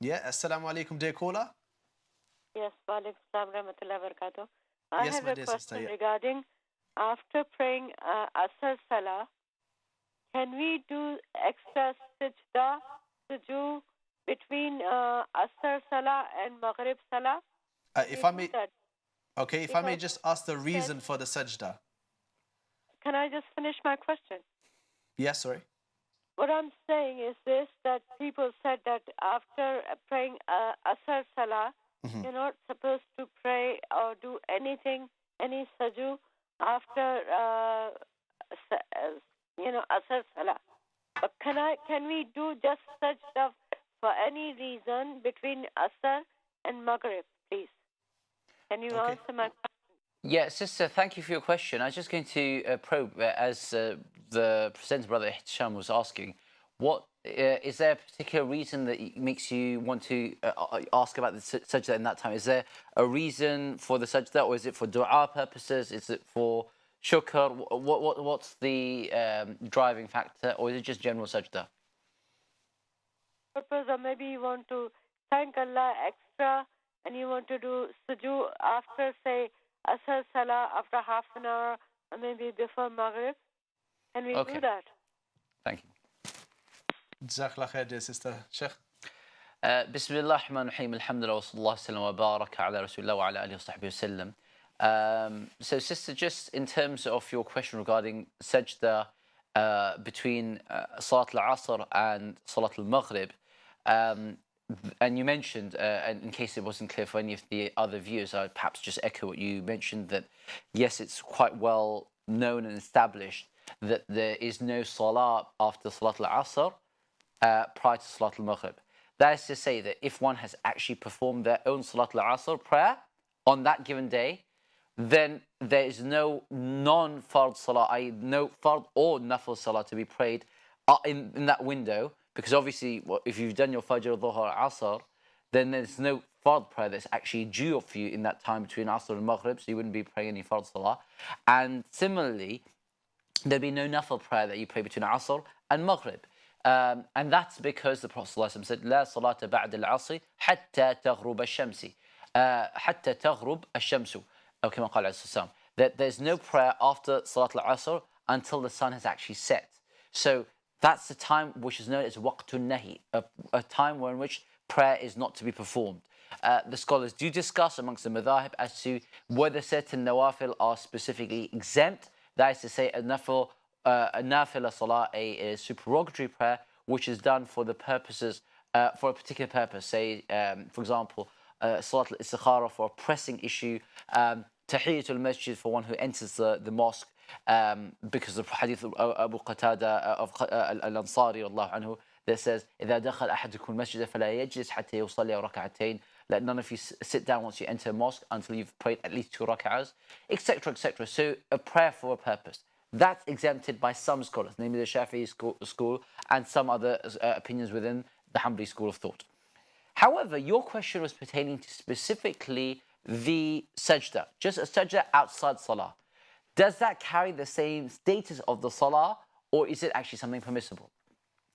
Yeah, assalamu alaikum, dear caller. Yes, walaikum salam rahmatullahi wa barakatuh. I Yes, have my a dear question sister. Yeah. regarding after praying Asr Salah, can we do extra sajda sujood between Asr Salah and Maghrib Salah? If I may, That? okay, if I may Because just ask the reason for the sajda. can I just finish my question? Yeah, sorry. What I'm saying is this, that people said that after praying Asr Salah, you're not supposed to pray or do anything, any sajoo after, Asr Salah. But can we do just such stuff for any reason between Asr and Maghrib, please? Can you Okay. answer my question? Yeah, sister, thank you for your question. I was just going to probe, as the presenter brother Hisham was asking, what is there a particular reason that makes you want to ask about the sajda in that time? Is there a reason for the sajda, or is it for dua purposes? Is it for shukr? What's the driving factor, or is it just general sajda? Suppose maybe you want to thank Allah extra and you want to do sujood after, say, Asr Salah after half an hour or maybe before Maghrib. Can we do that? Thank you. Jazakallah khair, dear sister. Sheikh. بسم الله الرحمن الرحيم الحمد لله وصلى الله وسلم وبارك على رسول الله وعلى آله وصحبه وسلم. So sister, just in terms of your question regarding sajda between Salat al-Asr and Salat al-Maghrib, and you mentioned, and in case it wasn't clear for any of the other viewers, I'd perhaps just echo what you mentioned, that yes, it's quite well known and established that there is no Salah after Salat al-Asr prior to Salat al-Maghrib. That is to say that if one has actually performed their own Salat al-Asr prayer on that given day, then there is no non-fard salah, i.e. no fard or nafil salah to be prayed in that window, because obviously if you've done your fajr, dhuhr, asr, then there's no fard prayer that's actually due for you in that time between asr and maghrib, so you wouldn't be praying any fard salah. And similarly, there'd be no nafil prayer that you pray between asr and maghrib. And that's because the Prophet ﷺ said, لا صلاة بعد العصر حتى تغرب الشمس حتى تغرب الشمس أو كما قال عليه الصلاة والسلام, that there's no prayer after Salat al-Asr until the sun has actually set. So that's the time which is known as waqtun nahi, a time in which prayer is not to be performed. The scholars do discuss amongst the madhahib as to whether certain nawafil are specifically exempt. That is to say, a nafila salah, a supererogatory prayer, which is done for the purposes, for a particular purpose. Say, for example, salat al-istikhara for a pressing issue, tahiyatul masjid for one who enters the mosque, because of the hadith of Abu Qatada of al-Ansari Allah anhu, that says, إذا دخل أحدكم المسجد فلا يجلس حتى يصلي ركعتين. Let none of you sit down once you enter a mosque until you've prayed at least 2 rak'ahs, etc., etc. So a prayer for a purpose. That's exempted by some scholars, namely the Shafi'i school and some other opinions within the Hanbali school of thought. However, your question was pertaining to specifically the sajda, just a sajda outside salah. Does that carry the same status of the salah, or is it actually something permissible?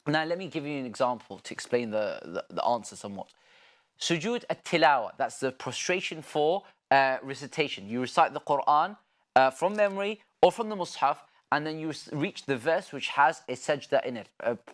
Now, let me give you an example to explain the answer somewhat. Sujood at-tilawa, that's the prostration for recitation. You recite the Quran from memory or from the Mus'haf, and then you reach the verse which has a sajda in it,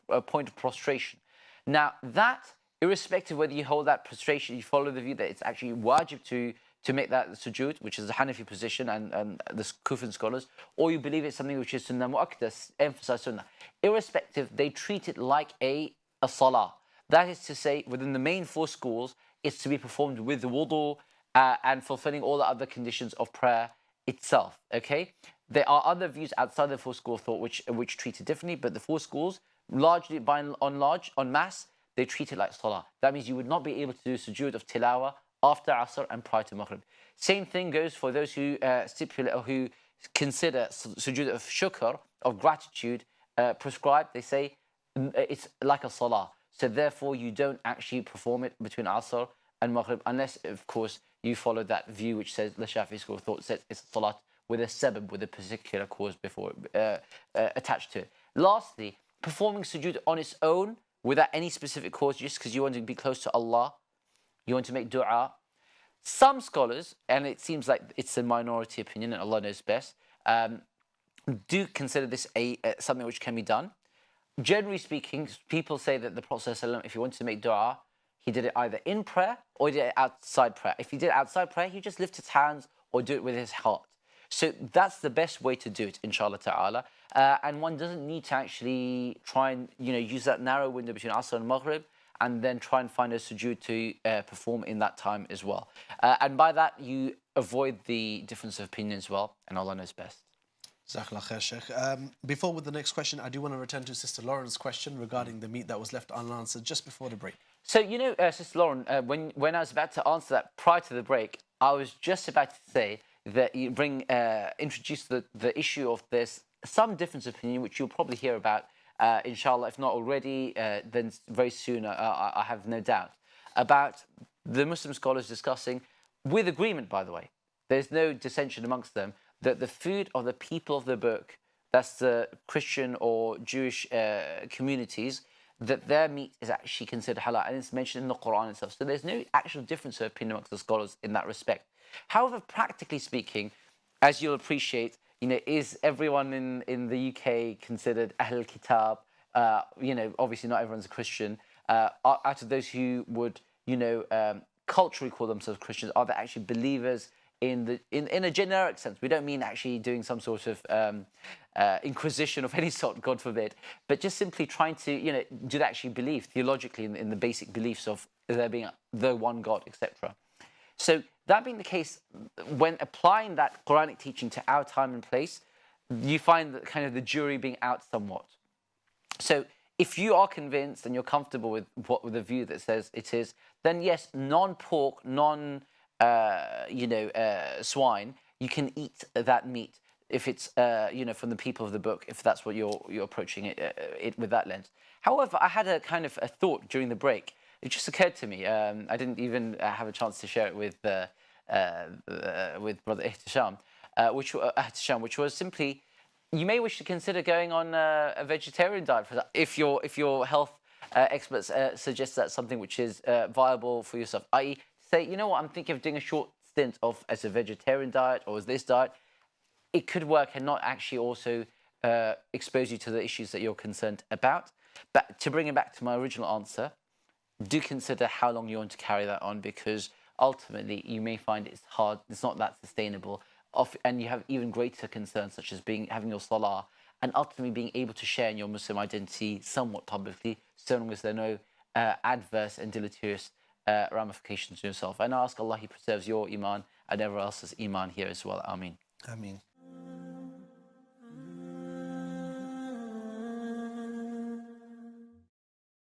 a point of prostration. Now, that, irrespective whether you hold that prostration, you follow the view that it's actually wajib to make that sujood, which is the Hanafi position and the Kufan scholars, or you believe it's something which is sunnah mu'akkadah, emphasize sunnah. Irrespective, they treat it like a salah. That is to say, within the main 4 schools, it's to be performed with wudu and fulfilling all the other conditions of prayer itself. Okay, there are other views outside the 4 school of thought which treat it differently, but the 4 schools, largely by en masse, they treat it like salah. That means you would not be able to do sujood of tilawa after asr and prior to maghrib. Same thing goes for those who stipulate or who consider sujood of shukr, of gratitude, prescribed. They say it's like a salah. So therefore, you don't actually perform it between asr and maghrib, unless, of course, you follow that view which says the Shafi'i school of thought says it's a salat with a sabab, with a particular cause before attached to it. Lastly, performing sujood on its own without any specific cause, just because you want to be close to Allah, you want to make dua. Some scholars, and it seems like it's a minority opinion, and Allah knows best, do consider this something which can be done. Generally speaking, people say that the Prophet ﷺ, if he wanted to make dua, he did it either in prayer or he did it outside prayer. If he did it outside prayer, he just lift his hands or do it with his heart. So that's the best way to do it, inshallah ta'ala. And one doesn't need to actually try and use that narrow window between Asr and Maghrib and then try and find a sujood to perform in that time as well. And by that, you avoid the difference of opinion as well, and Allah knows best. Jazakallah khair, Sheikh. Before with the next question, I do want to return to Sister Lauren's question regarding the meat that was left unanswered just before the break. So, Sister Lauren, when I was about to answer that prior to the break, I was just about to say that you introduce the issue of there's some difference of opinion, which you'll probably hear about, inshallah, if not already, then very soon, I have no doubt, about the Muslim scholars discussing, with agreement, by the way, there's no dissension amongst them, that the food of the people of the book, that's the Christian or Jewish communities, that their meat is actually considered halal, and it's mentioned in the Quran itself. So there's no actual difference of opinion amongst the scholars in that respect. However, practically speaking, as you'll appreciate, is everyone in the UK considered Ahl Kitab? Obviously not everyone's a Christian. Out of those who would, culturally call themselves Christians, are they actually believers in a generic sense? We don't mean actually doing some sort of inquisition of any sort, God forbid, but just simply trying to, do they actually believe theologically in the basic beliefs of there being the one God, etc. So that being the case, when applying that Quranic teaching to our time and place, you find that kind of the jury being out somewhat. So if you are convinced and you're comfortable with the view that says it is, then yes, non-pork, swine, you can eat that meat if it's from the people of the book, if that's what you're approaching it with that lens. However, I had a kind of a thought during the break. It just occurred to me. I didn't even have a chance to share it with Brother Ihtisham, which was simply, you may wish to consider going on a vegetarian diet if your health experts suggest that's something which is viable for yourself. I.e., say, you know what, I'm thinking of doing a short stint as a vegetarian diet or as this diet. It could work and not actually also expose you to the issues that you're concerned about. But to bring it back to my original answer, do consider how long you want to carry that on, because ultimately you may find it's hard, it's not that sustainable, and you have even greater concerns such as having your salah and ultimately being able to share in your Muslim identity somewhat publicly, so long as there are no adverse and deleterious ramifications to yourself. And I ask Allah, He preserves your Iman and everyone else's Iman here as well. Ameen. Ameen.